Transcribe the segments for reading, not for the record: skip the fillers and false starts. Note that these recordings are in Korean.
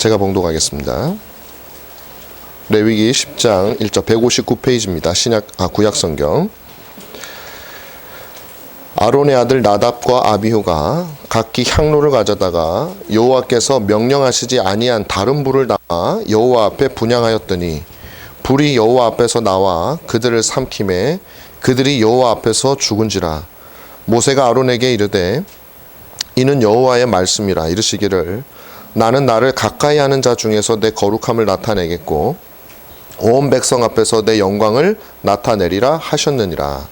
제가 봉독하겠습니다. 레위기 10장 1절 159페이지입니다. 구약성경. 아론의 아들 나답과 아비후가 각기 향로를 가져다가 여호와께서 명령하시지 아니한 다른 불을 담아 여호와 앞에 분향하였더니 불이 여호와 앞에서 나와 그들을 삼키매 그들이 여호와 앞에서 죽은지라. 모세가 아론에게 이르되 이는 여호와의 말씀이라. 이르시기를 나는 나를 가까이 하는 자 중에서 내 거룩함을 나타내겠고 온 백성 앞에서 내 영광을 나타내리라 하셨느니라.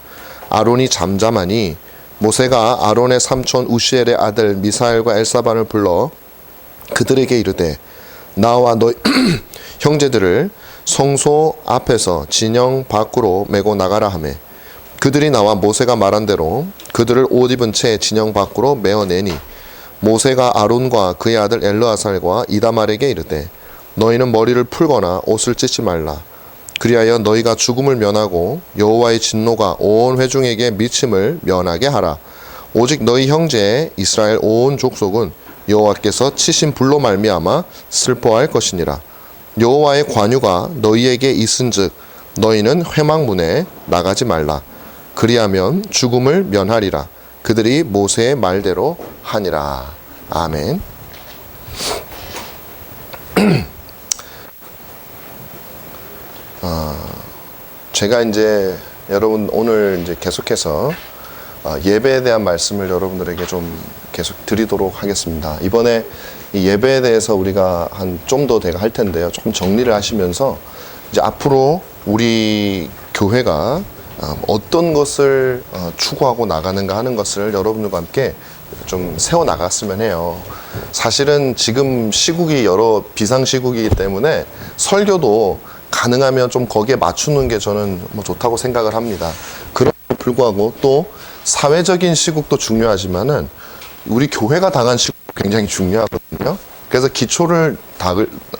아론이 잠잠하니 모세가 아론의 삼촌 우시엘의 아들 미사엘과 엘사반을 불러 그들에게 이르되 나와 너희 형제들을 성소 앞에서 진영 밖으로 메고 나가라 하매 그들이 나와 모세가 말한 대로 그들을 옷 입은 채 진영 밖으로 메어내니 모세가 아론과 그의 아들 엘르아살과 이다말에게 이르되 너희는 머리를 풀거나 옷을 찢지 말라. 그리하여 너희가 죽음을 면하고 여호와의 진노가 온 회중에게 미침을 면하게 하라. 오직 너희 형제 이스라엘 온 족속은 여호와께서 치신 불로 말미암아 슬퍼할 것이니라. 여호와의 관유가 너희에게 있은즉 너희는 회막문에 나가지 말라. 그리하면 죽음을 면하리라. 그들이 모세의 말대로 하니라. 아멘. 제가 이제 여러분 오늘 이제 계속해서 예배에 대한 말씀을 여러분들에게 좀 계속 드리도록 하겠습니다. 이번에 이 예배에 대해서 우리가 좀 더 할 텐데요. 조금 정리를 하시면서 이제 앞으로 우리 교회가 어떤 것을 추구하고 나가는가 하는 것을 여러분들과 함께 좀 세워 나갔으면 해요. 사실은 지금 시국이 여러 비상시국이기 때문에 설교도 가능하면 좀 거기에 맞추는 게 저는 뭐 좋다고 생각을 합니다. 그럼에도 불구하고 또 사회적인 시국도 중요하지만은 우리 교회가 당한 시국도 굉장히 중요하거든요. 그래서 기초를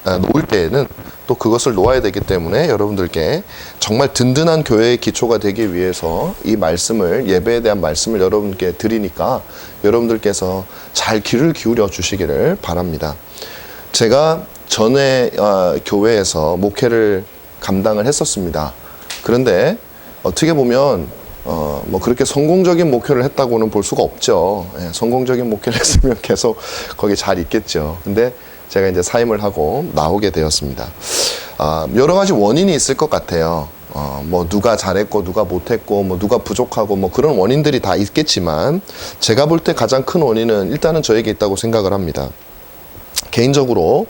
놓을 때에는 또 그것을 놓아야 되기 때문에 여러분들께 정말 든든한 교회의 기초가 되기 위해서 이 말씀을, 예배에 대한 말씀을 여러분께 드리니까 여러분들께서 잘 귀를 기울여 주시기를 바랍니다. 제가 전에 교회에서 목회를 감당을 했었습니다. 그런데 어떻게 보면 뭐 그렇게 성공적인 목회를 했다고는 볼 수가 없죠. 예, 성공적인 목회를 했으면 계속 거기 잘 있겠죠. 근데 제가 이제 사임을 하고 나오게 되었습니다. 여러 가지 원인이 있을 것 같아요. 뭐 누가 잘했고 누가 못했고 뭐 누가 부족하고 뭐 그런 원인들이 다 있겠지만 제가 볼 때 가장 큰 원인은 일단은 저에게 있다고 생각을 합니다. 개인적으로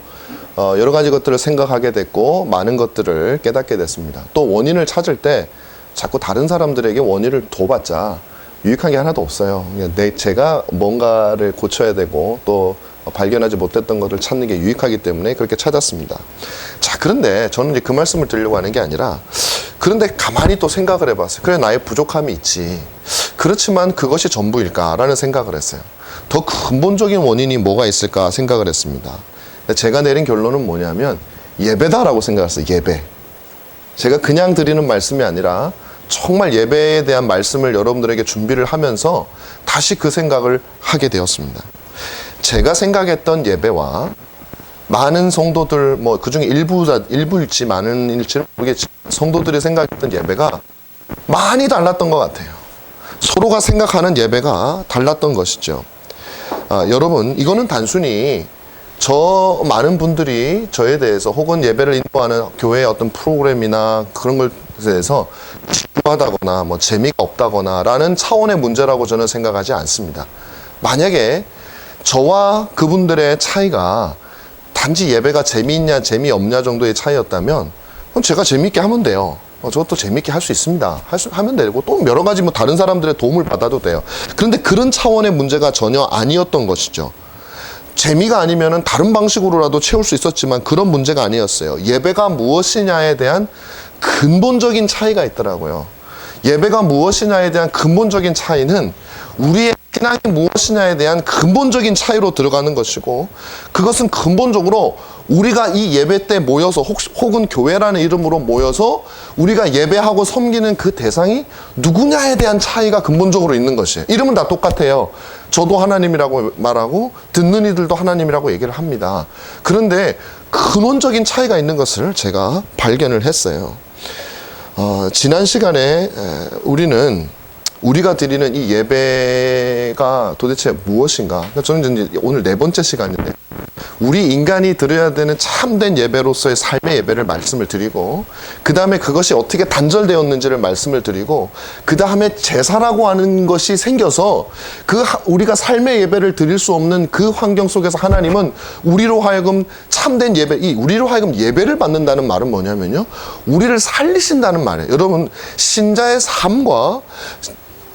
여러 가지 것들을 생각하게 됐고 많은 것들을 깨닫게 됐습니다. 또 원인을 찾을 때 자꾸 다른 사람들에게 원인을 둬봤자 유익한 게 하나도 없어요. 제가 뭔가를 고쳐야 되고 또 발견하지 못했던 것을 찾는 게 유익하기 때문에 그렇게 찾았습니다. 자, 그런데 저는 이제 그 말씀을 드리려고 하는 게 아니라 그런데 가만히 또 생각을 해봤어요. 그래, 나의 부족함이 있지. 그렇지만 그것이 전부일까라는 생각을 했어요. 더 근본적인 원인이 뭐가 있을까 생각을 했습니다. 제가 내린 결론은 뭐냐면 예배다라고 생각했어요. 예배. 제가 그냥 드리는 말씀이 아니라 정말 예배에 대한 말씀을 여러분들에게 준비를 하면서 다시 그 생각을 하게 되었습니다. 제가 생각했던 예배와 많은 성도들, 뭐 그중에 일부일지 많은일지는 모르겠지만 성도들이 생각했던 예배가 많이 달랐던 것 같아요. 서로가 생각하는 예배가 달랐던 것이죠. 여러분, 이거는 단순히 많은 분들이 저에 대해서 혹은 예배를 인도하는 교회의 어떤 프로그램이나 그런 것에 대해서 지루하다거나 뭐 재미가 없다거나 라는 차원의 문제라고 저는 생각하지 않습니다. 만약에 저와 그분들의 차이가 단지 예배가 재미있냐 재미없냐 정도의 차이였다면 그럼 제가 재미있게 하면 돼요. 저것도 재미있게 할 수 있습니다. 하면 되고 또 여러 가지 뭐 다른 사람들의 도움을 받아도 돼요. 그런데 그런 차원의 문제가 전혀 아니었던 것이죠. 재미가 아니면은 다른 방식으로라도 채울 수 있었지만 그런 문제가 아니었어요. 예배가 무엇이냐에 대한 근본적인 차이가 있더라고요. 예배가 무엇이냐에 대한 근본적인 차이는 우리의 신앙이 무엇이냐에 대한 근본적인 차이로 들어가는 것이고, 그것은 근본적으로 우리가 이 예배 때 모여서 혹은 교회라는 이름으로 모여서 우리가 예배하고 섬기는 그 대상이 누구냐에 대한 차이가 근본적으로 있는 것이에요. 이름은 다 똑같아요. 저도 하나님이라고 말하고 듣는 이들도 하나님이라고 얘기를 합니다. 그런데 근원적인 차이가 있는 것을 제가 발견을 했어요. 지난 시간에 우리가 드리는 이 예배가 도대체 무엇인가? 그러니까 저는 이제 오늘 4번째 시간인데, 우리 인간이 드려야 되는 참된 예배로서의 삶의 예배를 말씀을 드리고, 그 다음에 그것이 어떻게 단절되었는지를 말씀을 드리고, 그 다음에 제사라고 하는 것이 생겨서 우리가 삶의 예배를 드릴 수 없는 그 환경 속에서 하나님은 우리로 하여금 참된 예배, 우리로 하여금 예배를 받는다는 말은 뭐냐면요, 우리를 살리신다는 말이에요. 여러분, 신자의 삶과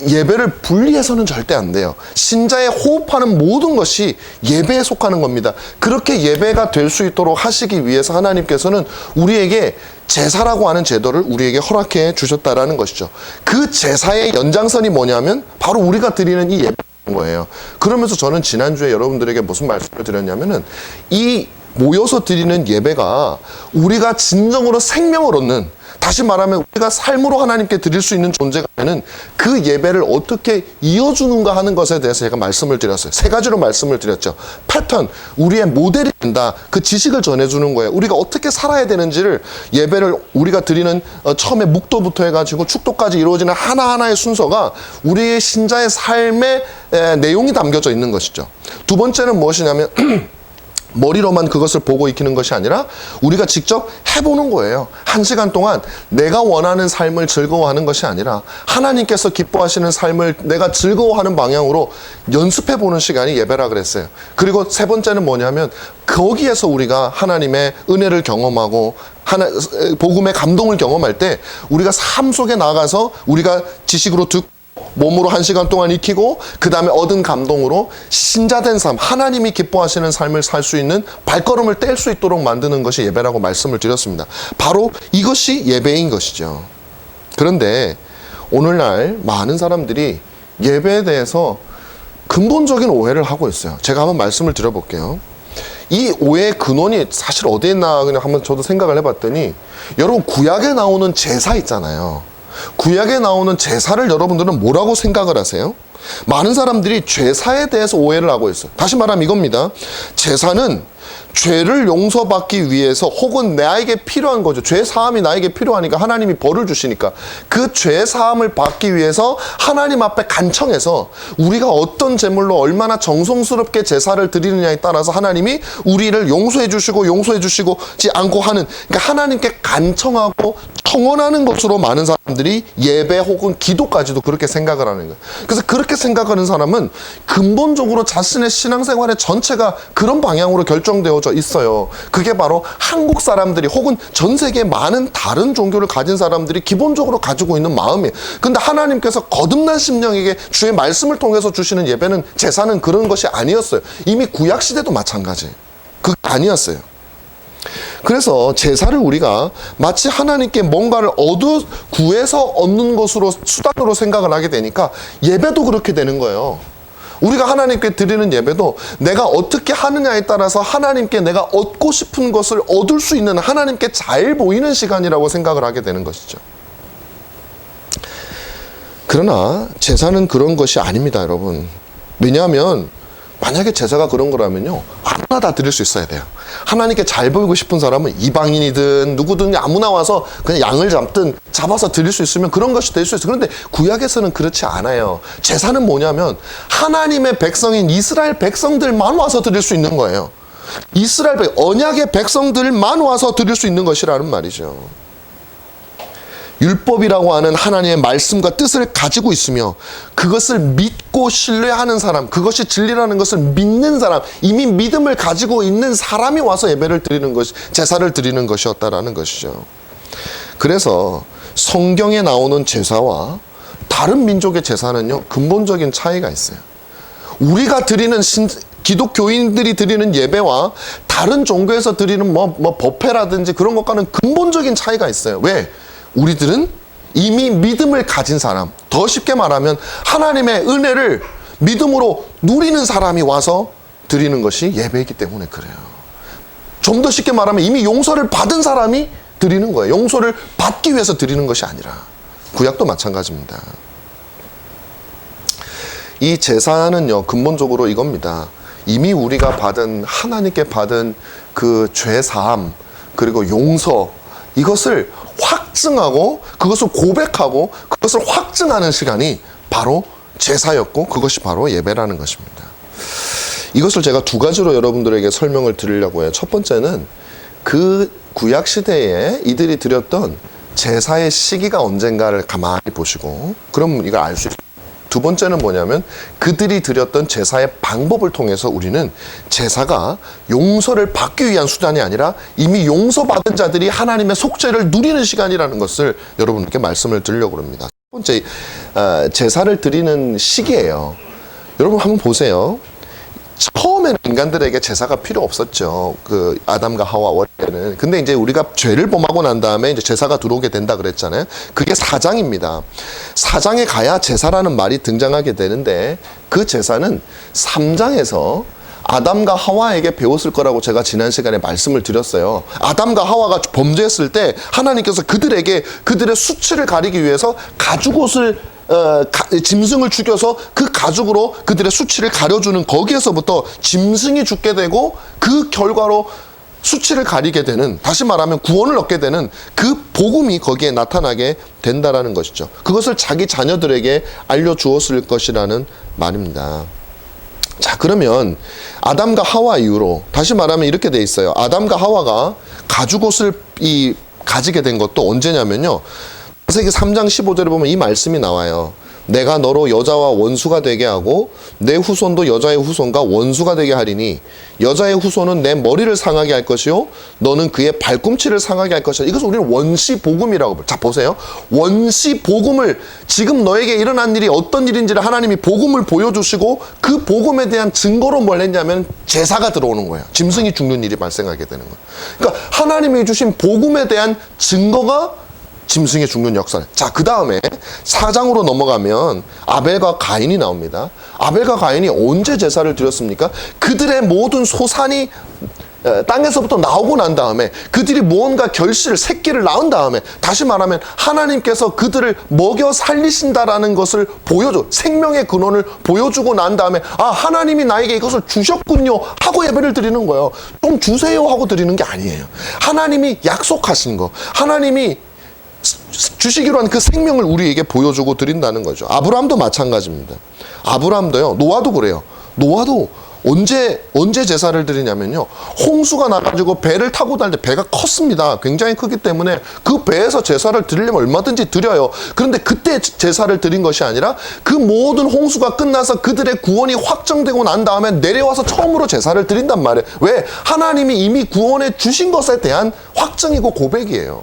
예배를 분리해서는 절대 안 돼요. 신자의 호흡하는 모든 것이 예배에 속하는 겁니다. 그렇게 예배가 될 수 있도록 하시기 위해서 하나님께서는 우리에게 제사라고 하는 제도를 우리에게 허락해 주셨다라는 것이죠. 그 제사의 연장선이 뭐냐면 바로 우리가 드리는 이 예배인 거예요. 그러면서 저는 지난주에 여러분들에게 무슨 말씀을 드렸냐면은, 이 모여서 드리는 예배가 우리가 진정으로 생명을 얻는, 다시 말하면 우리가 삶으로 하나님께 드릴 수 있는 존재가 되는 그 예배를 어떻게 이어주는가 하는 것에 대해서 제가 말씀을 드렸어요. 3가지로 말씀을 드렸죠. 패턴, 우리의 모델이 된다. 그 지식을 전해주는 거예요. 우리가 어떻게 살아야 되는지를, 예배를 우리가 드리는 처음에 묵도부터 해가지고 축도까지 이루어지는 하나하나의 순서가 우리의 신자의 삶의 내용이 담겨져 있는 것이죠. 2번째는 무엇이냐면 머리로만 그것을 보고 익히는 것이 아니라 우리가 직접 해보는 거예요. 1시간 동안 내가 원하는 삶을 즐거워하는 것이 아니라 하나님께서 기뻐하시는 삶을 내가 즐거워하는 방향으로 연습해보는 시간이 예배라 그랬어요. 그리고 3번째는 뭐냐면, 거기에서 우리가 하나님의 은혜를 경험하고 복음의 감동을 경험할 때 우리가 삶 속에 나가서 우리가 지식으로 듣고 몸으로 1시간 동안 익히고, 그 다음에 얻은 감동으로 신자된 삶, 하나님이 기뻐하시는 삶을 살 수 있는 발걸음을 뗄 수 있도록 만드는 것이 예배라고 말씀을 드렸습니다. 바로 이것이 예배인 것이죠. 그런데 오늘날 많은 사람들이 예배에 대해서 근본적인 오해를 하고 있어요. 제가 한번 말씀을 드려볼게요. 이 오해의 근원이 사실 어디에 있나 그냥 한번 저도 생각을 해봤더니, 여러분 구약에 나오는 제사 있잖아요. 구약에 나오는 제사를 여러분들은 뭐라고 생각을 하세요? 많은 사람들이 제사에 대해서 오해를 하고 있어요. 다시 말하면 이겁니다. 제사는 죄를 용서받기 위해서, 혹은 나에게 필요한 거죠. 죄 사함이 나에게 필요하니까 하나님이 벌을 주시니까 그 죄 사함을 받기 위해서 하나님 앞에 간청해서 우리가 어떤 제물로 얼마나 정성스럽게 제사를 드리느냐에 따라서 하나님이 우리를 용서해 주시고 용서해 주시지 않고 하는, 그러니까 하나님께 간청하고 청원하는 것으로 많은 사람들이 예배 혹은 기도까지도 그렇게 생각을 하는 거예요. 그래서 그렇게 생각하는 사람은 근본적으로 자신의 신앙생활의 전체가 그런 방향으로 결정되어져 있어요. 그게 바로 한국 사람들이 혹은 전 세계 많은 다른 종교를 가진 사람들이 기본적으로 가지고 있는 마음이에요. 근데 하나님께서 거듭난 심령에게 주의 말씀을 통해서 주시는 예배는, 제사는 그런 것이 아니었어요. 이미 구약 시대도 마찬가지. 그게 아니었어요. 그래서 제사를 우리가 마치 하나님께 뭔가를 구해서 얻는 것으로, 수단으로 생각을 하게 되니까 예배도 그렇게 되는 거예요. 우리가 하나님께 드리는 예배도 내가 어떻게 하느냐에 따라서 하나님께 내가 얻고 싶은 것을 얻을 수 있는, 하나님께 잘 보이는 시간이라고 생각을 하게 되는 것이죠. 그러나 제사는 그런 것이 아닙니다, 여러분. 왜냐하면 만약에 제사가 그런 거라면요, 아무나 다 드릴 수 있어야 돼요. 하나님께 잘 보이고 싶은 사람은 이방인이든 누구든 아무나 와서 그냥 양을 잡아서 드릴 수 있으면 그런 것이 될 수 있어요. 그런데 구약에서는 그렇지 않아요. 제사는 뭐냐면 하나님의 백성인 이스라엘 백성들만 와서 드릴 수 있는 거예요. 언약의 백성들만 와서 드릴 수 있는 것이라는 말이죠. 율법이라고 하는 하나님의 말씀과 뜻을 가지고 있으며 그것을 믿고 신뢰하는 사람, 그것이 진리라는 것을 믿는 사람, 이미 믿음을 가지고 있는 사람이 와서 예배를 드리는 것이, 제사를 드리는 것이었다라는 것이죠. 그래서 성경에 나오는 제사와 다른 민족의 제사는요, 근본적인 차이가 있어요. 우리가 드리는 기독교인들이 드리는 예배와 다른 종교에서 드리는 법회라든지 그런 것과는 근본적인 차이가 있어요. 왜? 우리들은 이미 믿음을 가진 사람, 더 쉽게 말하면 하나님의 은혜를 믿음으로 누리는 사람이 와서 드리는 것이 예배이기 때문에 그래요. 좀 더 쉽게 말하면 이미 용서를 받은 사람이 드리는 거예요. 용서를 받기 위해서 드리는 것이 아니라. 구약도 마찬가지입니다. 이 제사는요, 근본적으로 이겁니다. 이미 우리가 받은, 하나님께 받은 그 죄사함, 그리고 용서, 이것을 확증하고, 그것을 고백하고, 그것을 확증하는 시간이 바로 제사였고, 그것이 바로 예배라는 것입니다. 이것을 제가 두 가지로 여러분들에게 설명을 드리려고 해요. 첫 번째는 그 구약시대에 이들이 드렸던 제사의 시기가 언젠가를 가만히 보시고, 그럼 이걸 알 수 있어요. 두 번째는 뭐냐면 그들이 드렸던 제사의 방법을 통해서 우리는 제사가 용서를 받기 위한 수단이 아니라 이미 용서받은 자들이 하나님의 속죄를 누리는 시간이라는 것을 여러분께 말씀을 드리려고 합니다. 첫 번째, 제사를 드리는 시기예요. 여러분 한번 보세요. 처음에는 인간들에게 제사가 필요 없었죠. 그 아담과 하와 원래는. 근데 이제 우리가 죄를 범하고 난 다음에 이제 제사가 들어오게 된다 그랬잖아요. 그게 사장입니다. 사장에 가야 제사라는 말이 등장하게 되는데 그 제사는 3장에서 아담과 하와에게 배웠을 거라고 제가 지난 시간에 말씀을 드렸어요. 아담과 하와가 범죄했을 때 하나님께서 그들에게 그들의 수치를 가리기 위해서 가죽옷을 짐승을 죽여서 그 가죽으로 그들의 수치를 가려주는, 거기에서부터 짐승이 죽게 되고 그 결과로 수치를 가리게 되는, 다시 말하면 구원을 얻게 되는 그 복음이 거기에 나타나게 된다라는 것이죠. 그것을 자기 자녀들에게 알려주었을 것이라는 말입니다. 자, 그러면 아담과 하와 이후로, 다시 말하면 이렇게 돼 있어요. 아담과 하와가 가죽옷을 가지게 된 것도 언제냐면요, 창세기 3장 15절에 보면 이 말씀이 나와요. 내가 너로 여자와 원수가 되게 하고 내 후손도 여자의 후손과 원수가 되게 하리니 여자의 후손은 내 머리를 상하게 할 것이요 너는 그의 발꿈치를 상하게 할 것이다. 이것을 우리는 원시복음이라고. 자, 보세요. 원시복음을, 지금 너에게 일어난 일이 어떤 일인지를 하나님이 복음을 보여주시고 그 복음에 대한 증거로 뭘 했냐면 제사가 들어오는 거예요. 짐승이 죽는 일이 발생하게 되는 거예요. 그러니까 하나님이 주신 복음에 대한 증거가 짐승이 죽는 역사. 자, 그 다음에 4장으로 넘어가면 아벨과 가인이 나옵니다. 아벨과 가인이 언제 제사를 드렸습니까? 그들의 모든 소산이 땅에서부터 나오고 난 다음에, 그들이 무언가 결실을, 새끼를 낳은 다음에, 다시 말하면 하나님께서 그들을 먹여 살리신다라는 것을 보여줘, 생명의 근원을 보여주고 난 다음에, 아, 하나님이 나에게 이것을 주셨군요 하고 예배를 드리는 거예요. 좀 주세요 하고 드리는 게 아니에요. 하나님이 약속하신 거, 하나님이 주시기로 한 그 생명을 우리에게 보여주고 드린다는 거죠. 아브라함도 마찬가지입니다. 아브라함도요, 노아도 그래요. 노아도 언제 제사를 드리냐면요, 홍수가 나가지고 배를 타고 다닐 때, 배가 컸습니다. 굉장히 크기 때문에 그 배에서 제사를 드리려면 얼마든지 드려요. 그런데 그때 제사를 드린 것이 아니라 그 모든 홍수가 끝나서 그들의 구원이 확정되고 난 다음에 내려와서 처음으로 제사를 드린단 말이에요. 왜? 하나님이 이미 구원해 주신 것에 대한 확증이고 고백이에요.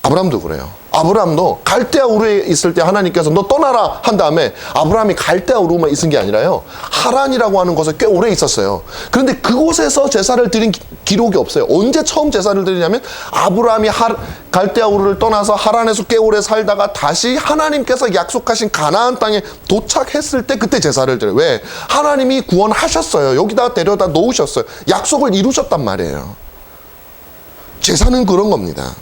아브라함도 그래요. 아브라함도 갈대아 우르에 있을 때 하나님께서 너 떠나라 한 다음에, 아브라함이 갈대아 우르만 있은 게 아니라요, 하란이라고 하는 곳에 꽤 오래 있었어요. 그런데 그곳에서 제사를 드린 기록이 없어요. 언제 처음 제사를 드리냐면 아브라함이 갈대아 우르를 떠나서 하란에서 꽤 오래 살다가 다시 하나님께서 약속하신 가나안 땅에 도착했을 때 그때 제사를 드려요. 왜? 하나님이 구원하셨어요. 여기다 데려다 놓으셨어요. 약속을 이루셨단 말이에요. 제사는 그런 겁니다.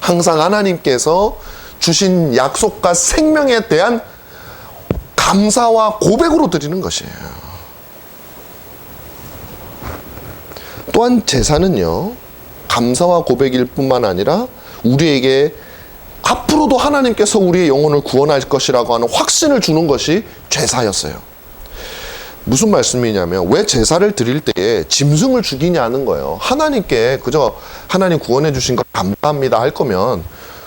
항상 하나님께서 주신 약속과 생명에 대한 감사와 고백으로 드리는 것이에요. 또한 제사는요, 감사와 고백일 뿐만 아니라 우리에게 앞으로도 하나님께서 우리의 영혼을 구원할 것이라고 하는 확신을 주는 것이 제사였어요. 무슨 말씀이냐면, 왜 제사를 드릴 때에 짐승을 죽이냐는 거예요. 하나님께 그저 하나님 구원해 주신 거 감사합니다 할 거면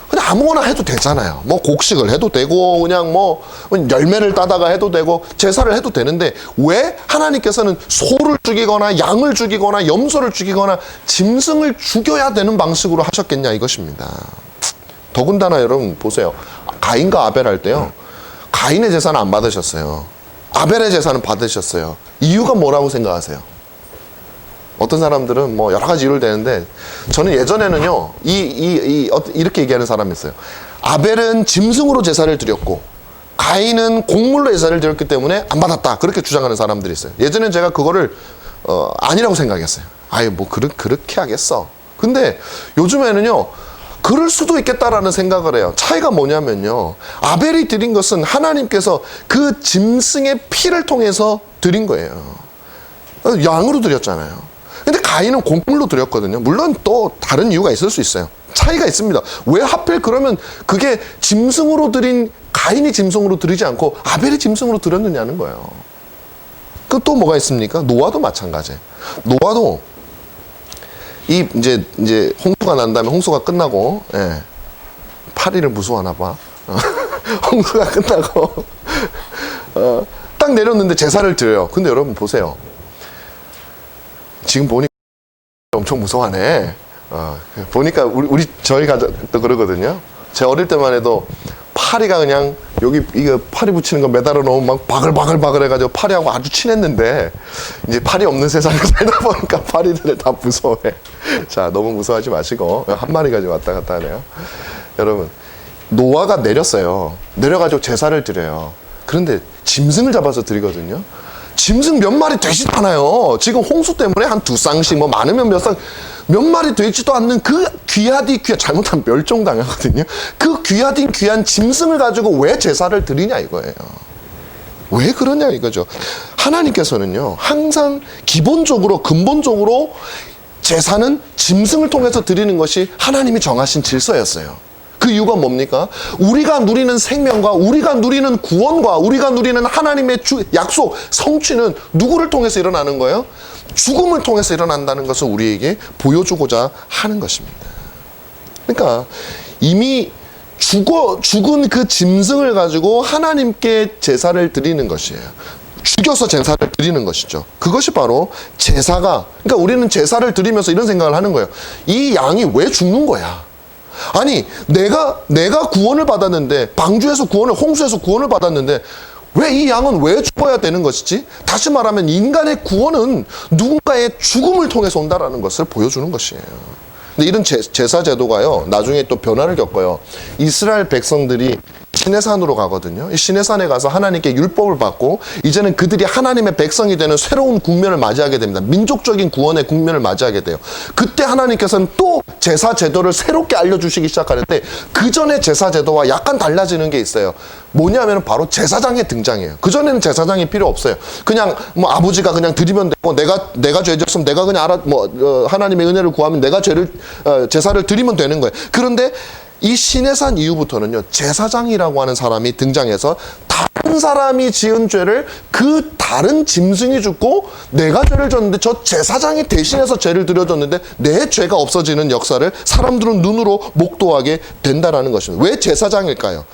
그냥 아무거나 해도 되잖아요. 뭐 곡식을 해도 되고, 그냥 뭐 열매를 따다가 해도 되고, 제사를 해도 되는데, 왜 하나님께서는 소를 죽이거나 양을 죽이거나 염소를 죽이거나 짐승을 죽여야 되는 방식으로 하셨겠냐 이것입니다. 더군다나 여러분 보세요. 가인과 아벨 할 때요, 가인의 제사는 안 받으셨어요. 아벨의 제사는 받으셨어요. 이유가 뭐라고 생각하세요? 어떤 사람들은 뭐 여러 가지 이유를 대는데, 저는 예전에는요, 이렇게 얘기하는 사람이 있어요. 아벨은 짐승으로 제사를 드렸고 가인은 곡물로 제사를 드렸기 때문에 안 받았다. 그렇게 주장하는 사람들이 있어요. 예전엔 제가 그거를 아니라고 생각했어요. 아예 뭐 그렇게 하겠어. 근데 요즘에는요, 그럴 수도 있겠다라는 생각을 해요. 차이가 뭐냐면요, 아벨이 드린 것은 하나님께서 그 짐승의 피를 통해서 드린 거예요. 양으로 드렸잖아요. 근데 가인은 곡물로 드렸거든요. 물론 또 다른 이유가 있을 수 있어요. 차이가 있습니다. 왜 하필 그러면 그게 짐승으로 드린, 가인이 짐승으로 드리지 않고 아벨이 짐승으로 드렸느냐는 거예요. 그 또 뭐가 있습니까? 노아도 마찬가지예요. 노아도 이제 홍수가 난 다음에, 홍수가 끝나고, 예, 파리를 무서워하나 봐. 홍수가 끝나고 딱 내렸는데 제사를 드려요. 근데 여러분 보세요. 지금 보니까 엄청 무서워하네. 보니까 저희 가족도 그러거든요. 제 어릴 때만 해도 파리가 그냥 여기 이거 파리 붙이는 거 매달아 놓으면 막 바글바글 해가지고 파리하고 아주 친했는데, 이제 파리 없는 세상에 살다 보니까 파리들을 다 무서워해. 자, 너무 무서워하지 마시고, 한 마리가 지금 왔다 갔다 하네요. 여러분, 노아가 내렸어요. 내려가지고 제사를 드려요. 그런데 짐승을 잡아서 드리거든요. 짐승 몇 마리 되지도 않아요. 지금 홍수 때문에 한 2쌍씩, 뭐 많으면 몇 마리 되지도 않는 그 귀하디 귀한, 잘못하면 멸종당하거든요. 그 귀하디 귀한 짐승을 가지고 왜 제사를 드리냐 이거예요. 왜 그러냐 이거죠. 하나님께서는요, 항상 기본적으로, 근본적으로 제사는 짐승을 통해서 드리는 것이 하나님이 정하신 질서였어요. 그 이유가 뭡니까? 우리가 누리는 생명과 우리가 누리는 구원과 우리가 누리는 하나님의 약속, 성취는 누구를 통해서 일어나는 거예요? 죽음을 통해서 일어난다는 것을 우리에게 보여주고자 하는 것입니다. 그러니까 이미 죽은 그 짐승을 가지고 하나님께 제사를 드리는 것이에요. 죽여서 제사를 드리는 것이죠. 그것이 바로 제사가, 그러니까 우리는 제사를 드리면서 이런 생각을 하는 거예요. 이 양이 왜 죽는 거야? 아니, 내가 구원을 받았는데, 방주에서 홍수에서 구원을 받았는데, 왜 이 양은 왜 죽어야 되는 것이지? 다시 말하면 인간의 구원은 누군가의 죽음을 통해서 온다라는 것을 보여주는 것이에요. 근데 이런 제사 제도가요, 나중에 또 변화를 겪어요. 이스라엘 백성들이 시내산으로 가거든요. 이 시내산에 가서 하나님께 율법을 받고, 이제는 그들이 하나님의 백성이 되는 새로운 국면을 맞이하게 됩니다. 민족적인 구원의 국면을 맞이하게 돼요. 그때 하나님께서는 또 제사 제도를 새롭게 알려주시기 시작하는데, 그 전에 제사 제도와 약간 달라지는 게 있어요. 뭐냐면 바로 제사장의 등장이에요. 그전에는 제사장이 필요 없어요. 그냥 뭐 아버지가 그냥 드리면 되고, 내가 죄 졌으면 내가 그냥 하나님의 은혜를 구하면 내가 제사를 드리면 되는 거예요. 그런데 이 시내산 이후부터는요, 제사장이라고 하는 사람이 등장해서 다른 사람이 지은 죄를 그 다른 짐승이 죽고, 내가 죄를 졌는데 저 제사장이 대신해서 죄를 드려줬는데 내 죄가 없어지는 역사를 사람들은 눈으로 목도하게 된다는 것입니다. 왜 제사장일까요?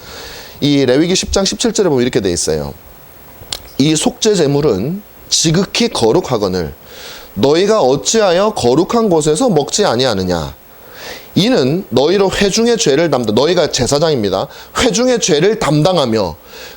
이 레위기 10장 17절에 보면 이렇게 돼 있어요. 이 속죄 제물은 지극히 거룩하거늘 너희가 어찌하여 거룩한 곳에서 먹지 아니하느냐? 이는 너희로 회중의 죄를 너희가 제사장입니다. 회중의 죄를 담당하며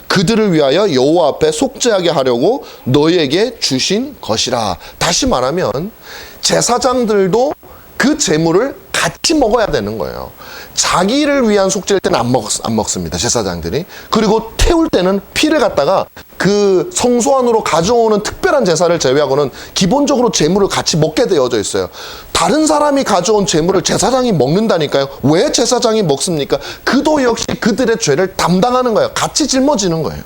그들을 위하여 여호와 앞에 속죄하게 하려고 너희에게 주신 것이라. 다시 말하면 제사장들도 그 제물을 같이 먹어야 되는 거예요. 자기를 위한 속죄일 때는 안 먹습니다, 제사장들이. 그리고 태울 때는 피를 갖다가 그 성소 안으로 가져오는 특별한 제사를 제외하고는 기본적으로 제물을 같이 먹게 되어져 있어요. 다른 사람이 가져온 제물을 제사장이 먹는다니까요. 왜 제사장이 먹습니까? 그도 역시 그들의 죄를 담당하는 거예요. 같이 짊어지는 거예요.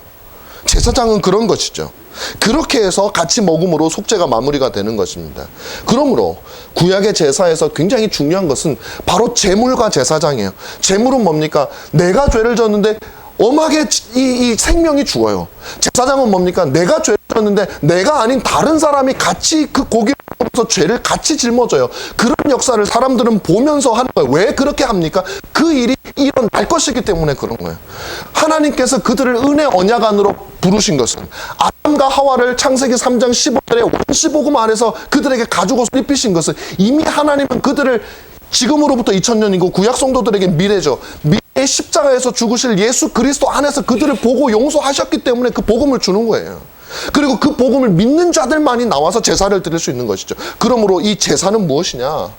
제사장은 그런 것이죠. 그렇게 해서 같이 먹음으로 속죄가 마무리가 되는 것입니다. 그러므로 구약의 제사에서 굉장히 중요한 것은 바로 제물과 제사장이에요. 제물은 뭡니까? 내가 죄를 졌는데 엄하게 이 생명이 죽어요. 제사장은 뭡니까? 내가 죄를 졌는데 내가 아닌 다른 사람이 같이 그 고기를 먹어서 죄를 같이 짊어져요. 그런 역사를 사람들은 보면서 하는 거예요. 왜 그렇게 합니까? 그 일이 일어날 것이기 때문에 그런 거예요. 하나님께서 그들을 은혜 언약 안으로 부르신 것은 아담과 하와를 창세기 3장 15절에 원시복음 안에서 그들에게 가지고 입히신 것은 이미 하나님은 그들을 지금으로부터 2000년이고 구약 성도들에게 미래죠. 미래의 십자가에서 죽으실 예수 그리스도 안에서 그들을 보고 용서하셨기 때문에 그 복음을 주는 거예요. 그리고 그 복음을 믿는 자들만이 나와서 제사를 드릴 수 있는 것이죠. 그러므로 이 제사는 무엇이냐?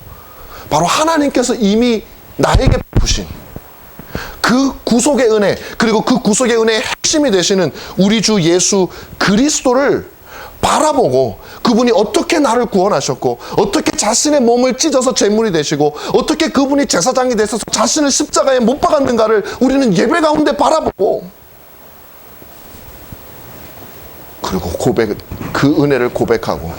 바로 하나님께서 이미 나에게 베푸신 그 구속의 은혜, 그리고 그 구속의 은혜의 핵심이 되시는 우리 주 예수 그리스도를 바라보고 그분이 어떻게 나를 구원하셨고 어떻게 자신의 몸을 찢어서 제물이 되시고 어떻게 그분이 제사장이 되셔서 자신을 십자가에 못 박았는가를 우리는 예배 가운데 바라보고, 그리고 그 은혜를 고백하고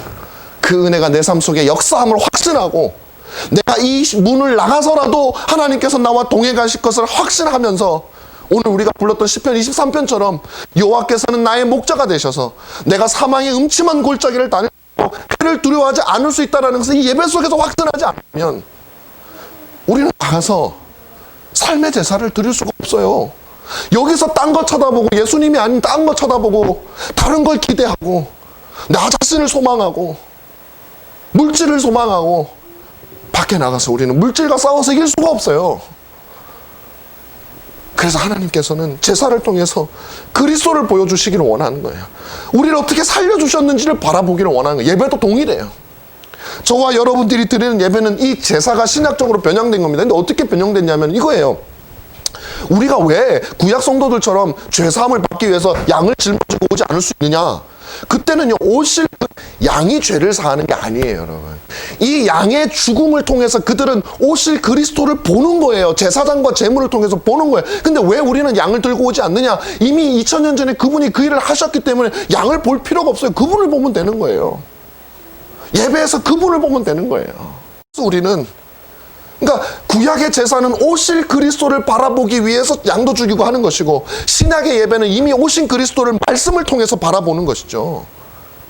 그 은혜가 내 삶 속에 역사함을 확신하고 내가 이 문을 나가서라도 하나님께서 나와 동행하실 것을 확신하면서 오늘 우리가 불렀던 시편 23편처럼 여호와께서는 나의 목자가 되셔서 내가 사망의 음침한 골짜기를 다니고 해를 두려워하지 않을 수 있다는 것을 이 예배 속에서 확신하지 않으면 우리는 나가서 삶의 제사를 드릴 수가 없어요. 여기서 딴 거 쳐다보고 예수님이 아닌 딴 거 쳐다보고 다른 걸 기대하고 나 자신을 소망하고 물질을 소망하고 밖에 나가서 우리는 물질과 싸워서 이길 수가 없어요. 그래서 하나님께서는 제사를 통해서 그리스도를 보여주시기를 원하는 거예요. 우리를 어떻게 살려주셨는지를 바라보기를 원하는 거예요. 예배도 동일해요. 저와 여러분들이 드리는 예배는 이 제사가 신약적으로 변형된 겁니다. 근데 어떻게 변형됐냐면 이거예요. 우리가 왜 구약 성도들처럼 죄사함을 받기 위해서 양을 짊어지고 오지 않을 수 있느냐? 그때는요, 오실 양이 죄를 사하는 게 아니에요, 여러분. 이 양의 죽음을 통해서 그들은 오실 그리스도를 보는 거예요. 제사장과 제물을 통해서 보는 거예요. 근데 왜 우리는 양을 들고 오지 않느냐? 이미 2000년 전에 그분이 그 일을 하셨기 때문에 양을 볼 필요가 없어요. 그분을 보면 되는 거예요. 예배에서 그분을 보면 되는 거예요. 그래서 우리는, 그러니까 구약의 제사는 오실 그리스도를 바라보기 위해서 양도 죽이고 하는 것이고, 신약의 예배는 이미 오신 그리스도를 말씀을 통해서 바라보는 것이죠.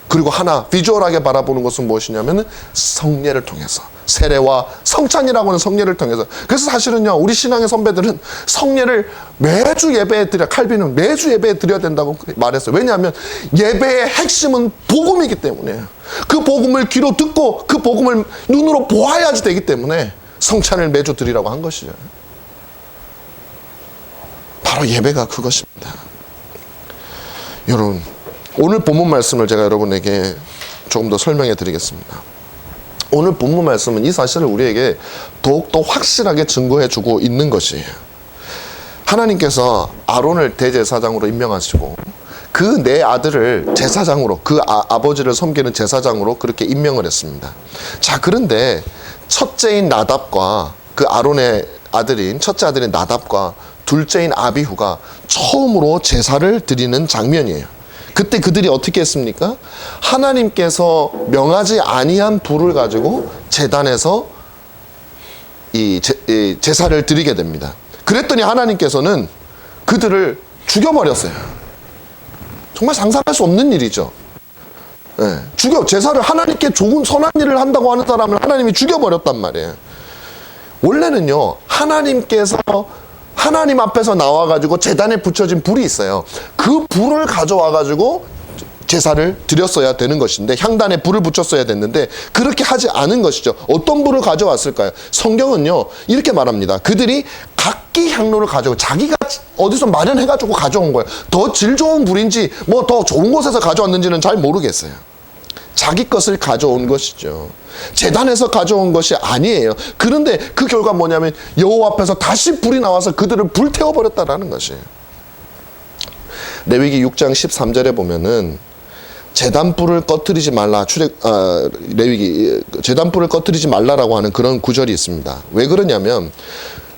그리고 하나 비주얼하게 바라보는 것은 무엇이냐면 성례를 통해서, 세례와 성찬이라고 하는 성례를 통해서. 그래서 사실은요, 우리 신앙의 선배들은 성례를 매주 예배에 드려, 칼빈은 매주 예배에 드려야 된다고 말했어요. 왜냐하면 예배의 핵심은 복음이기 때문에, 그 복음을 귀로 듣고 그 복음을 눈으로 보아야지 되기 때문에 성찬을 매주 드리라고 한 것이죠. 바로 예배가 그것입니다. 여러분, 오늘 본문 말씀을 제가 여러분에게 조금 더 설명해 드리겠습니다. 오늘 본문 말씀은 이 사실을 우리에게 더욱더 확실하게 증거해 주고 있는 것이에요. 하나님께서 아론을 대제사장으로 임명하시고 그 네 아들을 제사장으로, 그 아버지를 섬기는 제사장으로 그렇게 임명을 했습니다. 자, 그런데 첫째인 나답과 그 아론의 아들인 첫째 아들인 나답과 둘째인 아비후가 처음으로 제사를 드리는 장면이에요. 그때 그들이 어떻게 했습니까? 하나님께서 명하지 아니한 불을 가지고 제단에서 이 제사를 드리게 됩니다. 그랬더니 하나님께서는 그들을 죽여버렸어요. 정말 상상할 수 없는 일이죠. 네, 제사를 하나님께 좋은 선한 일을 한다고 하는 사람을 하나님이 죽여버렸단 말이에요. 원래는요, 하나님께서 하나님 앞에서 나와가지고 제단에 붙여진 불이 있어요. 그 불을 가져와가지고 제사를 드렸어야 되는 것인데, 향단에 불을 붙였어야 됐는데 그렇게 하지 않은 것이죠. 어떤 불을 가져왔을까요? 성경은요, 이렇게 말합니다. 그들이 각기 향로를 가져오고, 자기가 어디서 마련해가지고 가져온 거예요. 더 질 좋은 불인지 뭐 더 좋은 곳에서 가져왔는지는 잘 모르겠어요. 자기 것을 가져온 것이죠. 제단에서 가져온 것이 아니에요. 그런데 그 결과 뭐냐면 여호와 앞에서 다시 불이 나와서 그들을 불태워버렸다라는 것이에요. 레위기 6장 13절에 보면은 제단불을 꺼트리지 말라, 레위기 제단불을 꺼트리지 말라라고 하는 그런 구절이 있습니다. 왜 그러냐면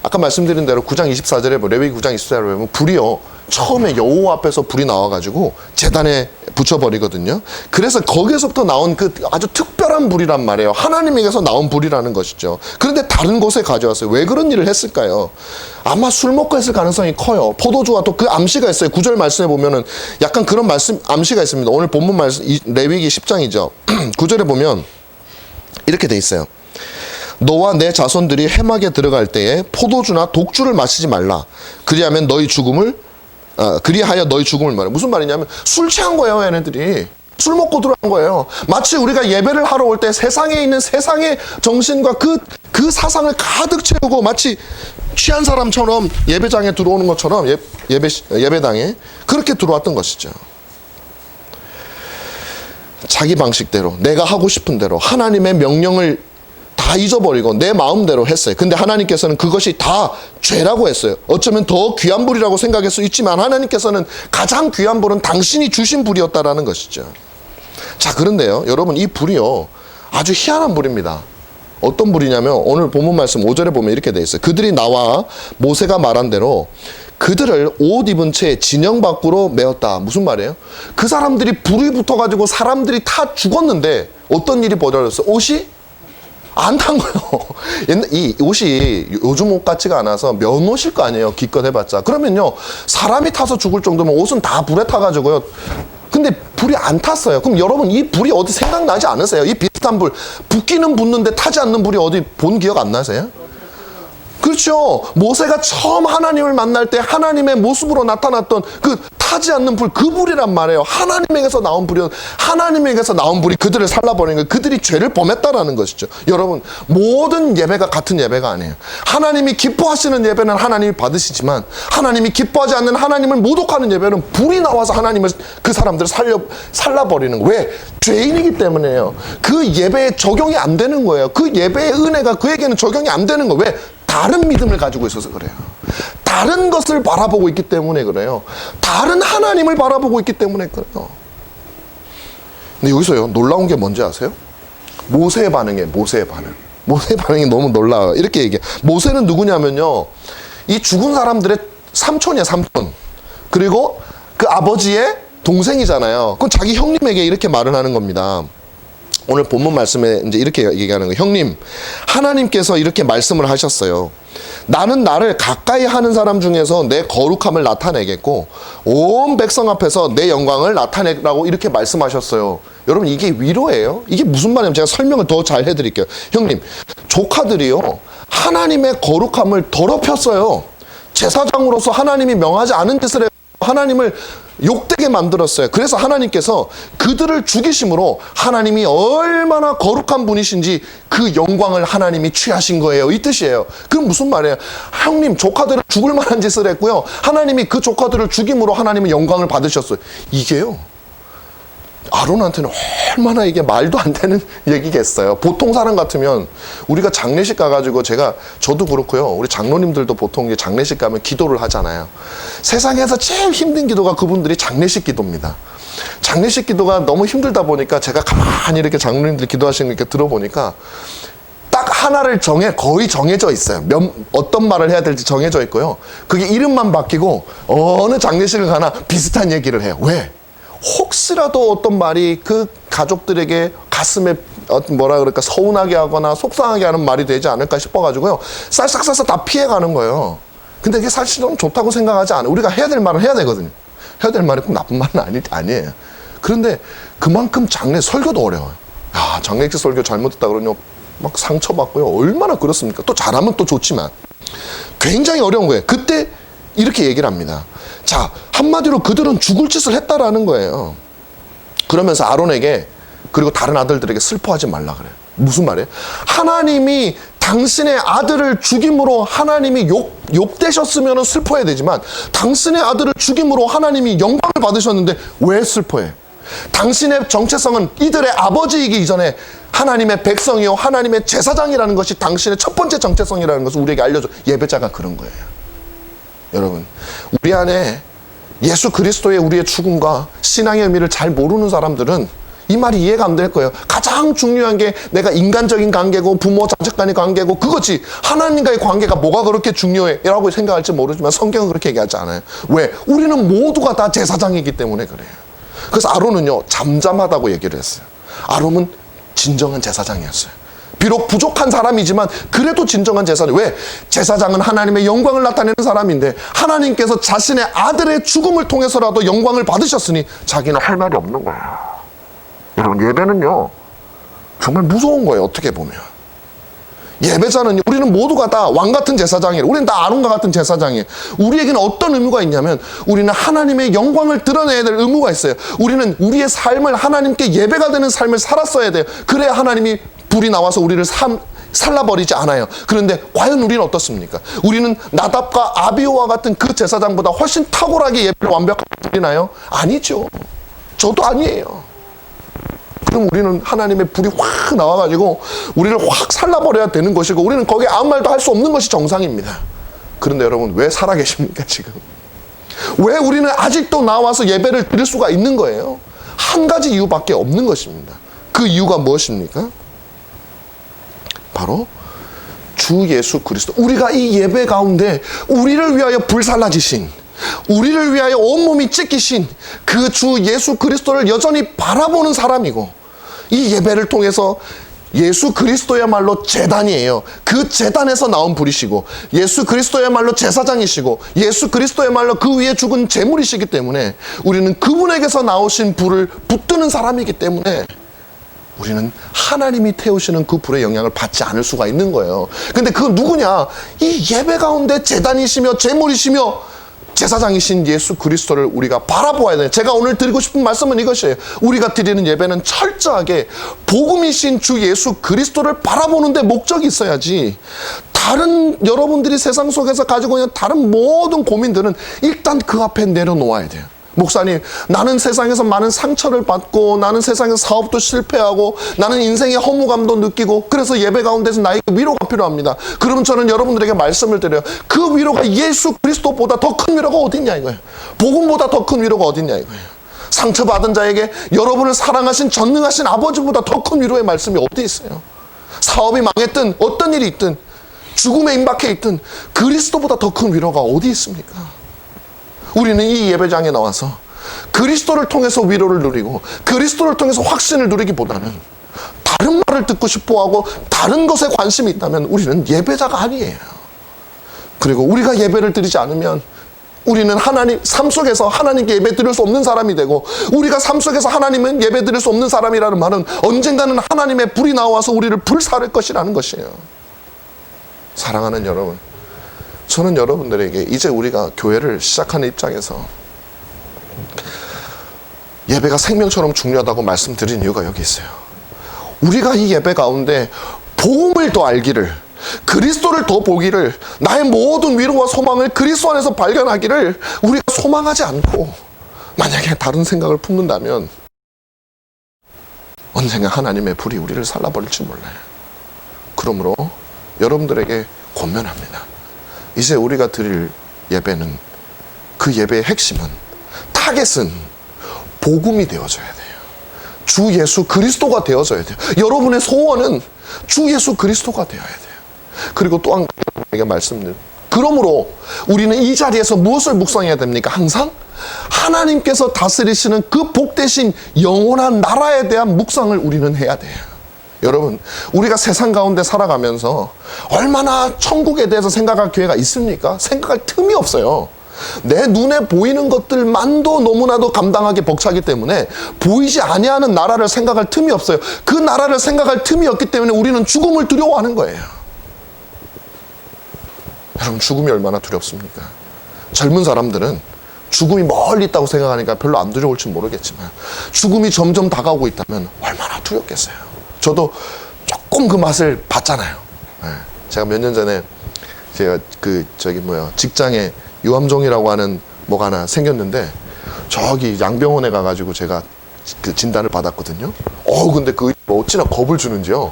아까 말씀드린 대로 9장 24절에 레위기 9장 24절에 보면 불이요, 처음에 여호와 앞에서 불이 나와가지고 제단에 붙여버리거든요. 그래서 거기에서부터 나온 그 아주 특별한 불이란 말이에요. 하나님에게서 나온 불이라는 것이죠. 그런데 다른 곳에 가져왔어요. 왜 그런 일을 했을까요? 아마 술 먹고 했을 가능성이 커요. 포도주와 또 그 암시가 있어요. 9절 말씀에 보면은 약간 그런 암시가 있습니다. 오늘 본문 말씀 레위기 10장이죠. 9절에 보면 이렇게 돼 있어요. 너와 내 자손들이 해막에 들어갈 때에 포도주나 독주를 마시지 말라. 그리하여 너희 죽음을 말해. 무슨 말이냐면 술 취한 거예요, 얘네들이. 술 먹고 들어간 거예요. 마치 우리가 예배를 하러 올 때 세상에 있는 세상의 정신과 그 사상을 가득 채우고 마치 취한 사람처럼 예배장에 들어오는 것처럼 예배당에 그렇게 들어왔던 것이죠. 자기 방식대로, 내가 하고 싶은 대로 하나님의 명령을 다 다 잊어버리고 내 마음대로 했어요. 근데 하나님께서는 그것이 다 죄라고 했어요. 어쩌면 더 귀한 불이라고 생각할 수 있지만 하나님께서는 가장 귀한 불은 당신이 주신 불이었다라는 것이죠. 자, 그런데요, 여러분, 이 불이요, 아주 희한한 불입니다. 어떤 불이냐면 오늘 본문 말씀 5절에 보면 이렇게 돼 있어요. 그들이 나와 모세가 말한 대로 그들을 옷 입은 채 진영 밖으로 메었다. 무슨 말이에요? 그 사람들이 불이 붙어가지고 사람들이 다 죽었는데 어떤 일이 벌어졌어요? 옷이 안 탄 거예요. 이 옷이 요즘 옷 같지가 않아서 면옷일 거 아니에요. 기껏 해봤자. 그러면요, 사람이 타서 죽을 정도면 옷은 다 불에 타가지고요. 근데 불이 안 탔어요. 그럼 여러분, 이 불이 어디 생각나지 않으세요? 이 비슷한 불, 붙기는 붙는데 타지 않는 불이 어디 본 기억 안 나세요? 그렇죠. 모세가 처음 하나님을 만날 때 하나님의 모습으로 나타났던 그 타지 않는 불, 그 불이란 말이에요. 하나님에게서 나온 불이요. 하나님에게서 나온 불이 그들을 살라버리는 거예요. 그들이 죄를 범했다라는 것이죠. 여러분, 모든 예배가 같은 예배가 아니에요. 하나님이 기뻐하시는 예배는 하나님이 받으시지만 하나님이 기뻐하지 않는 하나님을 모독하는 예배는 불이 나와서 하나님을, 그 사람들을 살라버리는 거예요. 왜? 죄인이기 때문에요. 그 예배에 적용이 안 되는 거예요. 그 예배의 은혜가 그에게는 적용이 안 되는 거예요. 왜? 다른 믿음을 가지고 있어서 그래요. 다른 것을 바라보고 있기 때문에 그래요. 다른 하나님을 바라보고 있기 때문에 그래요. 근데 여기서요, 놀라운 게 뭔지 아세요? 모세의 반응이에요. 모세의 반응. 모세의 반응이 너무 놀라워요. 이렇게 얘기해요. 모세는 누구냐면요, 이 죽은 사람들의 삼촌이에요. 삼촌. 그리고 그 아버지의 동생이잖아요. 그럼 자기 형님에게 이렇게 말을 하는 겁니다. 오늘 본문 말씀에 이제 이렇게 얘기하는 거예요. 형님, 하나님께서 이렇게 말씀을 하셨어요. 나는 나를 가까이 하는 사람 중에서 내 거룩함을 나타내겠고 온 백성 앞에서 내 영광을 나타내라고 이렇게 말씀하셨어요. 여러분, 이게 위로예요? 이게 무슨 말이냐면 제가 설명을 더 잘 해드릴게요. 형님, 조카들이요, 하나님의 거룩함을 더럽혔어요. 제사장으로서 하나님이 명하지 않은 짓을 하나님을 욕되게 만들었어요. 그래서 하나님께서 그들을 죽이심으로 하나님이 얼마나 거룩한 분이신지 그 영광을 하나님이 취하신 거예요. 이 뜻이에요. 그럼 무슨 말이에요? 형님, 조카들은 죽을 만한 짓을 했고요, 하나님이 그 조카들을 죽임으로 하나님의 영광을 받으셨어요. 이게요, 아론한테는 얼마나 이게 말도 안 되는 얘기겠어요. 보통 사람 같으면 우리가 장례식 가가지고 저도 그렇고요, 우리 장로님들도 보통 장례식 가면 기도를 하잖아요. 세상에서 제일 힘든 기도가 그분들이 장례식 기도입니다. 장례식 기도가 너무 힘들다 보니까 제가 가만히 이렇게 장로님들 기도하시는 거 들어보니까 딱 하나를 거의 정해져 있어요. 어떤 말을 해야 될지 정해져 있고요. 그게 이름만 바뀌고 어느 장례식을 가나 비슷한 얘기를 해요. 왜? 혹시라도 어떤 말이 그 가족들에게 가슴에 뭐라 그럴까, 서운하게 하거나 속상하게 하는 말이 되지 않을까 싶어가지고요, 쌀싹쌀싹 다 피해가는 거예요. 근데 이게 사실은 좋다고 생각하지 않아요. 우리가 해야 될 말은 해야 되거든요. 해야 될 말이 꼭 나쁜 말은 아니에요. 그런데 그만큼 설교도 어려워요. 야, 장례식 설교 잘못했다 그러면 막 상처받고요. 얼마나 그렇습니까? 또 잘하면 또 좋지만 굉장히 어려운 거예요. 그때 이렇게 얘기를 합니다. 자, 한마디로 그들은 죽을 짓을 했다라는 거예요. 그러면서 아론에게, 그리고 다른 아들들에게 슬퍼하지 말라 그래요. 무슨 말이에요? 하나님이 당신의 아들을 죽임으로 하나님이 욕되셨으면 슬퍼해야 되지만 당신의 아들을 죽임으로 하나님이 영광을 받으셨는데 왜 슬퍼해? 당신의 정체성은 이들의 아버지이기 이전에 하나님의 백성이요, 하나님의 제사장이라는 것이 당신의 첫 번째 정체성이라는 것을 우리에게 알려줘. 예배자가 그런 거예요. 여러분, 우리 안에 예수 그리스도의 우리의 죽음과 신앙의 의미를 잘 모르는 사람들은 이 말이 이해가 안 될 거예요. 가장 중요한 게 내가 인간적인 관계고 부모 자식 간의 관계고 그거지, 하나님과의 관계가 뭐가 그렇게 중요해 라고 생각할지 모르지만 성경은 그렇게 얘기하지 않아요. 왜? 우리는 모두가 다 제사장이기 때문에 그래요. 그래서 아론은요, 잠잠하다고 얘기를 했어요. 아론은 진정한 제사장이었어요. 비록 부족한 사람이지만 그래도 진정한 제사장. 왜? 제사장은 하나님의 영광을 나타내는 사람인데 하나님께서 자신의 아들의 죽음을 통해서라도 영광을 받으셨으니 자기는 할 말이 없는 거예요. 여러분, 예배는요 정말 무서운 거예요. 어떻게 보면 예배자는, 우리는 모두가 다 왕같은 제사장이에요. 우리는 다 아론과 같은 제사장이에요. 우리에게는 어떤 의무가 있냐면 우리는 하나님의 영광을 드러내야 될 의무가 있어요. 우리는 우리의 삶을 하나님께 예배가 되는 삶을 살았어야 돼요. 그래야 하나님이 불이 나와서 우리를 살라버리지 않아요. 그런데 과연 우리는 어떻습니까? 우리는 나답과 아비오와 같은 그 제사장보다 훨씬 탁월하게 예배를 완벽하게 드리나요? 아니죠. 저도 아니에요. 그럼 우리는 하나님의 불이 확 나와가지고 우리를 확 살라버려야 되는 것이고 우리는 거기에 아무 말도 할 수 없는 것이 정상입니다. 그런데 여러분 왜 살아계십니까 지금? 왜 우리는 아직도 나와서 예배를 드릴 수가 있는 거예요? 한 가지 이유밖에 없는 것입니다. 그 이유가 무엇입니까? 바로 주 예수 그리스도. 우리가 이 예배 가운데 우리를 위하여 불살라지신, 우리를 위하여 온몸이 찢기신 그 주 예수 그리스도를 여전히 바라보는 사람이고, 이 예배를 통해서 예수 그리스도야말로 제단이에요. 그 제단에서 나온 불이시고, 예수 그리스도야말로 제사장이시고, 예수 그리스도야말로 그 위에 죽은 제물이시기 때문에 우리는 그분에게서 나오신 불을 붙드는 사람이기 때문에 우리는 하나님이 태우시는 그 불의 영향을 받지 않을 수가 있는 거예요. 근데 그건 누구냐? 이 예배 가운데 제단이시며 제물이시며 제사장이신 예수 그리스도를 우리가 바라보아야 돼요. 제가 오늘 드리고 싶은 말씀은 이것이에요. 우리가 드리는 예배는 철저하게 복음이신 주 예수 그리스도를 바라보는 데 목적이 있어야지, 다른 여러분들이 세상 속에서 가지고 있는 다른 모든 고민들은 일단 그 앞에 내려놓아야 돼요. 목사님, 나는 세상에서 많은 상처를 받고, 나는 세상에서 사업도 실패하고, 나는 인생의 허무감도 느끼고, 그래서 예배 가운데서 나에게 위로가 필요합니다. 그러면 저는 여러분들에게 말씀을 드려요. 그 위로가 예수 그리스도보다 더 큰 위로가 어딨냐 이거예요. 복음보다 더 큰 위로가 어딨냐 이거예요. 상처받은 자에게 여러분을 사랑하신 전능하신 아버지보다 더 큰 위로의 말씀이 어디 있어요? 사업이 망했든 어떤 일이 있든 죽음에 임박해 있든 그리스도보다 더 큰 위로가 어디 있습니까? 우리는 이 예배장에 나와서 그리스도를 통해서 위로를 누리고 그리스도를 통해서 확신을 누리기보다는 다른 말을 듣고 싶어하고 다른 것에 관심이 있다면 우리는 예배자가 아니에요. 그리고 우리가 예배를 드리지 않으면 우리는 하나님 삶 속에서 하나님께 예배 드릴 수 없는 사람이 되고, 우리가 삶 속에서 하나님은 예배 드릴 수 없는 사람이라는 말은 언젠가는 하나님의 불이 나와서 우리를 불사를 것이라는 것이에요. 사랑하는 여러분, 저는 여러분들에게 이제 우리가 교회를 시작하는 입장에서 예배가 생명처럼 중요하다고 말씀드린 이유가 여기 있어요. 우리가 이 예배 가운데 복음을 더 알기를, 그리스도를 더 보기를, 나의 모든 위로와 소망을 그리스도 안에서 발견하기를 우리가 소망하지 않고 만약에 다른 생각을 품는다면 언젠가 하나님의 불이 우리를 살라버릴지 몰라요. 그러므로 여러분들에게 권면합니다. 이제 우리가 드릴 예배는, 그 예배의 핵심은, 타겟은 복음이 되어져야 돼요. 주 예수 그리스도가 되어져야 돼요. 여러분의 소원은 주 예수 그리스도가 되어야 돼요. 그리고 또 한 가지 말씀드립니다. 그러므로 우리는 이 자리에서 무엇을 묵상해야 됩니까? 항상 하나님께서 다스리시는 그 복되신 영원한 나라에 대한 묵상을 우리는 해야 돼요. 여러분, 우리가 세상 가운데 살아가면서 얼마나 천국에 대해서 생각할 기회가 있습니까? 생각할 틈이 없어요. 내 눈에 보이는 것들만도 너무나도 감당하기 벅차기 때문에 보이지 아니하는 나라를 생각할 틈이 없어요. 그 나라를 생각할 틈이 없기 때문에 우리는 죽음을 두려워하는 거예요. 여러분, 죽음이 얼마나 두렵습니까? 젊은 사람들은 죽음이 멀리 있다고 생각하니까 별로 안 두려울지 모르겠지만 죽음이 점점 다가오고 있다면 얼마나 두렵겠어요. 저도 조금 그 맛을 봤잖아요. 제가 몇 년 전에 제가 직장에 유암종이라고 하는 뭐가 하나 생겼는데 저기 양병원에 가가지고 제가 그 진단을 받았거든요. 근데 그 어찌나 겁을 주는지요.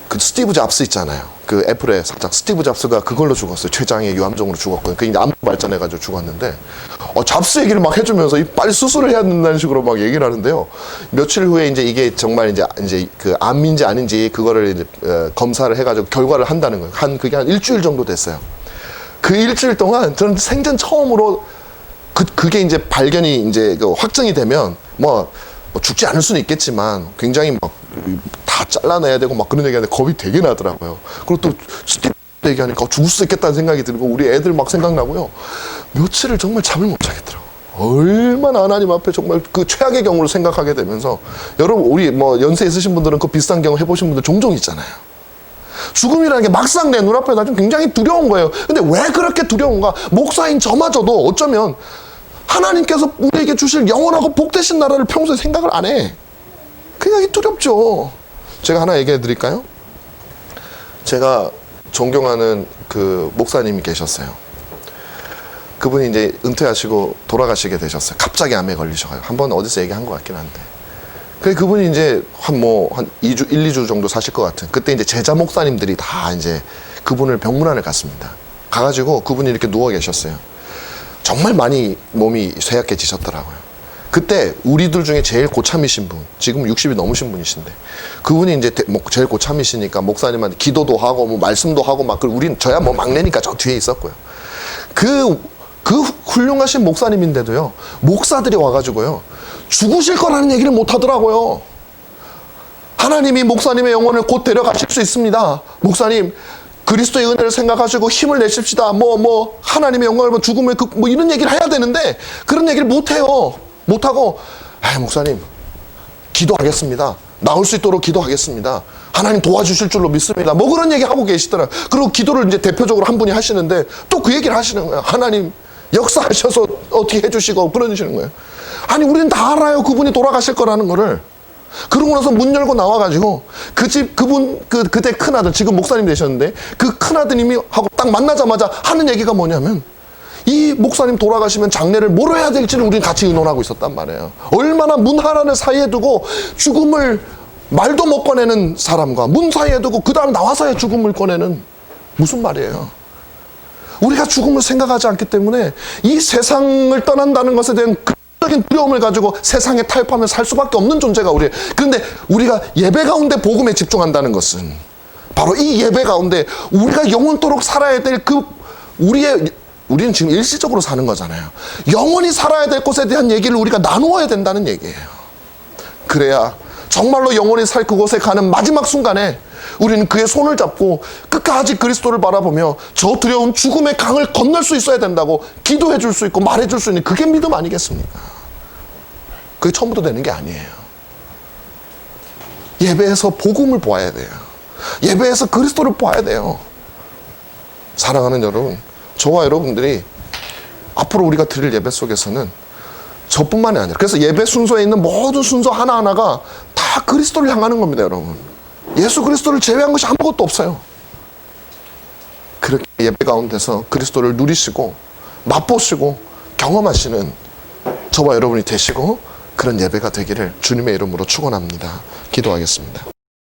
그 스티브 잡스 있잖아요. 그 애플의 사장 스티브 잡스가 그걸로 죽었어요. 췌장의 유암종으로 죽었거든요. 그 이제 암 발전해가지고 죽었는데, 잡스 얘기를 막 해주면서 빨리 수술을 해야 된다는 식으로 막 얘기를 하는데요. 며칠 후에 이제 이게 정말 이제 그 암인지 아닌지 그거를 이제 검사를 해가지고 결과를 한다는 거예요. 그게 한 일주일 정도 됐어요. 그 일주일 동안 저는 생전 처음으로 그게 이제 발견이 이제 확정이 되면 뭐 죽지 않을 수는 있겠지만 굉장히 막 다 잘라내야 되고 막 그런 얘기하는데 겁이 되게 나더라고요. 그리고 또 스티브 얘기하니까 죽을 수 있겠다는 생각이 들고 우리 애들 막 생각나고요. 며칠을 정말 잠을 못 자겠더라고요. 얼마나 하나님 앞에 정말 그 최악의 경우를 생각하게 되면서, 여러분 우리 뭐 연세 있으신 분들은 그 비슷한 경우 해보신 분들 종종 있잖아요. 죽음이라는 게 막상 내 눈앞에 나좀 굉장히 두려운 거예요. 근데 왜 그렇게 두려운가? 목사인 저마저도 어쩌면 하나님께서 우리에게 주실 영원하고 복되신 나라를 평소에 생각을 안 해. 굉장히 두렵죠. 제가 하나 얘기해 드릴까요? 제가 존경하는 그 목사님이 계셨어요. 그분이 이제 은퇴하시고 돌아가시게 되셨어요. 갑자기 암에 걸리셔가지고. 한번 어디서 얘기한 것 같긴 한데. 그래 그분이 이제 한 2주, 1, 2주 정도 사실 것 같은. 그때 이제 제자 목사님들이 다 이제 그분을 병문안을 갔습니다. 가가지고 그분이 이렇게 누워 계셨어요. 정말 많이 몸이 쇠약해지셨더라고요. 그때 우리들 중에 제일 고참이신 분, 지금 60이 넘으신 분이신데, 그분이 이제 제일 고참이시니까 목사님한테 기도도 하고 뭐 말씀도 하고 막, 우린 저야 뭐 막내니까 저 뒤에 있었고요. 그 훌륭하신 목사님인데도요, 목사들이 와가지고요, 죽으실 거라는 얘기를 못 하더라고요. 하나님이 목사님의 영혼을 곧 데려가실 수 있습니다. 목사님, 그리스도의 은혜를 생각하시고 힘을 내십시다. 하나님의 영광을 죽음을 이런 얘기를 해야 되는데, 그런 얘기를 못 해요. 못하고, 목사님, 기도하겠습니다. 나올 수 있도록 기도하겠습니다. 하나님 도와주실 줄로 믿습니다. 뭐 그런 얘기 하고 계시더라고요. 그리고 기도를 이제 대표적으로 한 분이 하시는데, 또 그 얘기를 하시는 거예요. 하나님, 역사하셔서 어떻게 해주시고, 그러시는 거예요. 아니, 우리는 다 알아요. 그분이 돌아가실 거라는 거를. 그러고 나서 문 열고 나와가지고 그때 큰아들, 지금 목사님 되셨는데 그 큰아드님이 하고 딱 만나자마자 하는 얘기가 뭐냐면, 이 목사님 돌아가시면 장례를 뭐로 해야 될지를 우리는 같이 의논하고 있었단 말이에요. 얼마나 문 하나를 사이에 두고 죽음을 말도 못 꺼내는 사람과 문 사이에 두고 그 다음 나와서야 죽음을 꺼내는, 무슨 말이에요. 우리가 죽음을 생각하지 않기 때문에 이 세상을 떠난다는 것에 대한 적인 두려움을 가지고 세상에 타협하며 살 수밖에 없는 존재가 우리예요. 그런데 우리가 예배 가운데 복음에 집중한다는 것은 바로 이 예배 가운데 우리가 영원토록 살아야 될 우리는 지금 일시적으로 사는 거잖아요. 영원히 살아야 될 것에 대한 얘기를 우리가 나누어야 된다는 얘기예요. 그래야 정말로 영원히 살 그곳에 가는 마지막 순간에 우리는 그의 손을 잡고 끝까지 그리스도를 바라보며 저 두려운 죽음의 강을 건널 수 있어야 된다고 기도해 줄 수 있고 말해 줄 수 있는, 그게 믿음 아니겠습니까? 그게 처음부터 되는 게 아니에요. 예배에서 복음을 보아야 돼요. 예배에서 그리스도를 보아야 돼요. 사랑하는 여러분, 저와 여러분들이 앞으로 우리가 드릴 예배 속에서는 저뿐만이 아니라, 그래서 예배 순서에 있는 모든 순서 하나하나가 다 그리스도를 향하는 겁니다, 여러분. 예수 그리스도를 제외한 것이 아무것도 없어요. 그렇게 예배 가운데서 그리스도를 누리시고 맛보시고 경험하시는 저와 여러분이 되시고, 그런 예배가 되기를 주님의 이름으로 축원합니다. 기도하겠습니다.